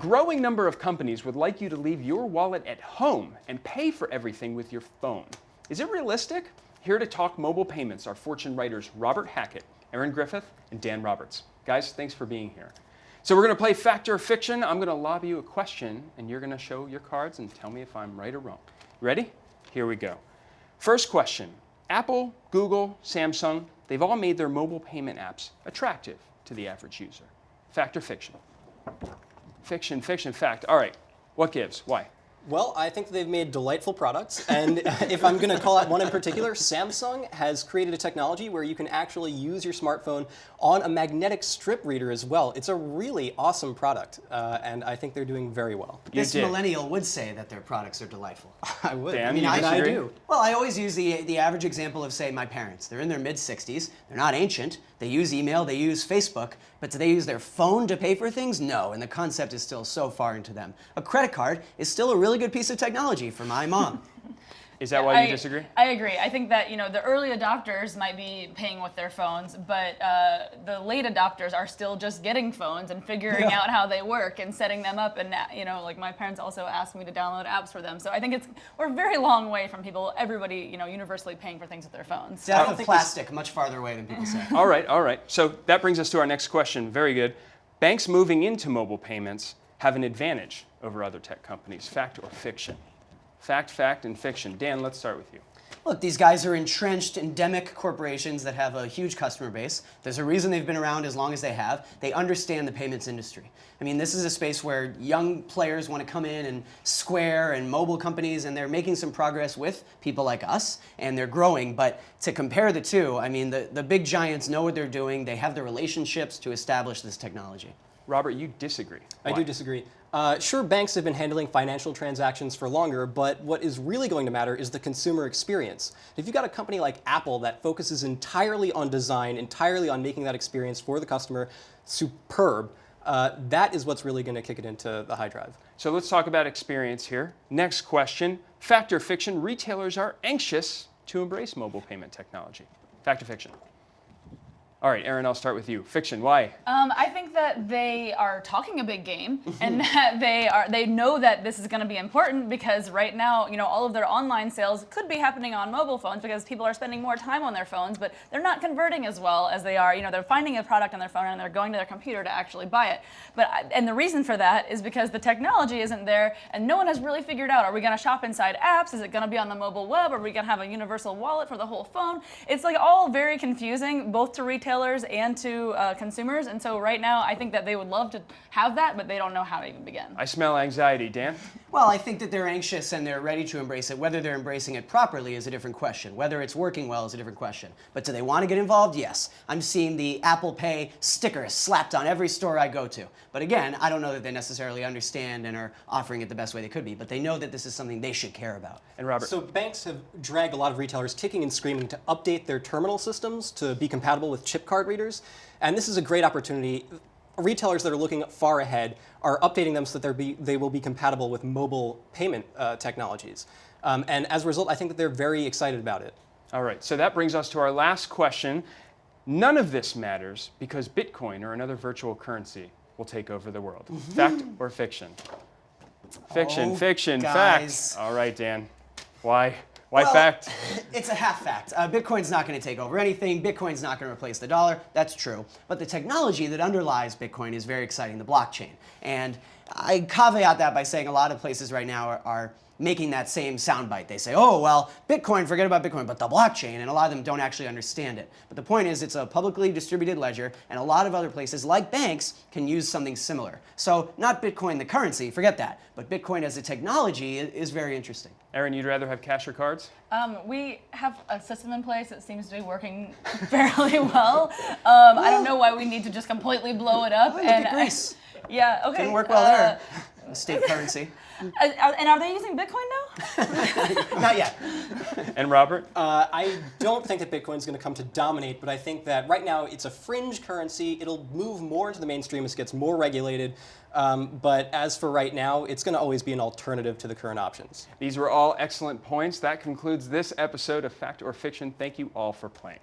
growing number of companies would like you to leave your wallet at home and pay for everything with your phone. Is it realistic? Here to talk mobile payments are Fortune writers Robert Hackett, Aaron Griffith, and Dan Roberts. Guys, thanks for being here. So we're going to play Fact or Fiction. I'm going to lob you a question, and you're going to show your cards and tell me if I'm right or wrong. Ready? Here we go. First question. Apple, Google, Samsung, they've all made their mobile payment apps attractive to the average user. Fact or fiction? Fiction, fiction, fact. All right. What gives? Why? Well, I think they've made delightful products, and if I'm going to call out one in particular, Samsung has created a technology where you can actually use your smartphone on a magnetic strip reader as well. It's a really awesome product, and I think they're doing very well. This millennial would say that their products are delightful. I would. Dan, I mean, you I disagree? do. Well, I always use the average example of, say, my parents. They're in their mid-60s. They're not ancient. They use email. They use Facebook. But do they use their phone to pay for things? No, and the concept is still so far into them. A credit card is still a really good piece of technology for my mom. Is that why you disagree? I agree. I think that the early adopters might be paying with their phones, but the late adopters are still just getting phones and figuring out how they work and setting them up. And like my parents also asked me to download apps for them. So I think we're a very long way from everybody universally paying for things with their phones. Death of plastic, much farther away than people say. All right, all right. So that brings us to our next question. Very good. Banks moving into mobile payments have an advantage over other tech companies. Fact or fiction? Fact, fact, and fiction. Dan, let's start with you. Look, these guys are entrenched, endemic corporations that have a huge customer base. There's a reason they've been around as long as they have. They understand the payments industry. I mean, this is a space where young players want to come in, and Square and mobile companies, and they're making some progress with people like us, and they're growing. But to compare the two, I mean, the big giants know what they're doing. They have the relationships to establish this technology. Robert, you disagree. I do disagree. Sure, banks have been handling financial transactions for longer, but what is really going to matter is the consumer experience. If you've got a company like Apple that focuses entirely on design, entirely on making that experience for the customer superb, that is what's really going to kick it into the high drive. So let's talk about experience here. Next question. Fact or fiction, retailers are anxious to embrace mobile payment technology. Fact or fiction? All right, Aaron, I'll start with you. Fiction, why? I think that they are talking a big game, and that they know that this is going to be important because right now, all of their online sales could be happening on mobile phones because people are spending more time on their phones, but they're not converting as well as they are. They're finding a product on their phone and they're going to their computer to actually buy it. And the reason for that is because the technology isn't there, and no one has really figured out: are we going to shop inside apps? Is it going to be on the mobile web? Are we going to have a universal wallet for the whole phone? It's all very confusing, both to retailers and to consumers, and so right now I think that they would love to have that, but they don't know how to even begin. I smell anxiety. Dan? Well, I think that they're anxious and they're ready to embrace it. Whether they're embracing it properly is a different question. Whether it's working well is a different question. But do they want to get involved? Yes. I'm seeing the Apple Pay sticker slapped on every store I go to. But again, I don't know that they necessarily understand and are offering it the best way they could be, but they know that this is something they should care about. And Robert? So banks have dragged a lot of retailers kicking and screaming to update their terminal systems to be compatible with chip card readers. And this is a great opportunity. Retailers that are looking far ahead are updating them so that they will be compatible with mobile payment technologies. And as a result, I think that they're very excited about it. All right, so that brings us to our last question. None of this matters because Bitcoin or another virtual currency will take over the world. Fact or fiction? Fiction, fiction, guys. fact. All right, Dan. Why? Why Well, fact? It's a half fact. Bitcoin's not going to take over anything. Bitcoin's not going to replace the dollar. That's true. But the technology that underlies Bitcoin is very exciting, the blockchain. And I caveat that by saying a lot of places right now are making that same soundbite. They say, oh, well, Bitcoin, forget about Bitcoin, but the blockchain, and a lot of them don't actually understand it. But the point is, it's a publicly distributed ledger, and a lot of other places, like banks, can use something similar. So not Bitcoin the currency, forget that, but Bitcoin as a technology is very interesting. Aaron, you'd rather have cash or cards? We have a system in place that seems to be working fairly well. I don't know why we need to just completely blow it up. Look at Greece. Yeah, okay. Didn't work well there. State currency. And are they using Bitcoin now? Not yet. And Robert? I don't think that Bitcoin is going to come to dominate, but I think that right now it's a fringe currency. It'll move more into the mainstream as it gets more regulated. But as for right now, it's going to always be an alternative to the current options. These were all excellent points. That concludes this episode of Fact or Fiction. Thank you all for playing.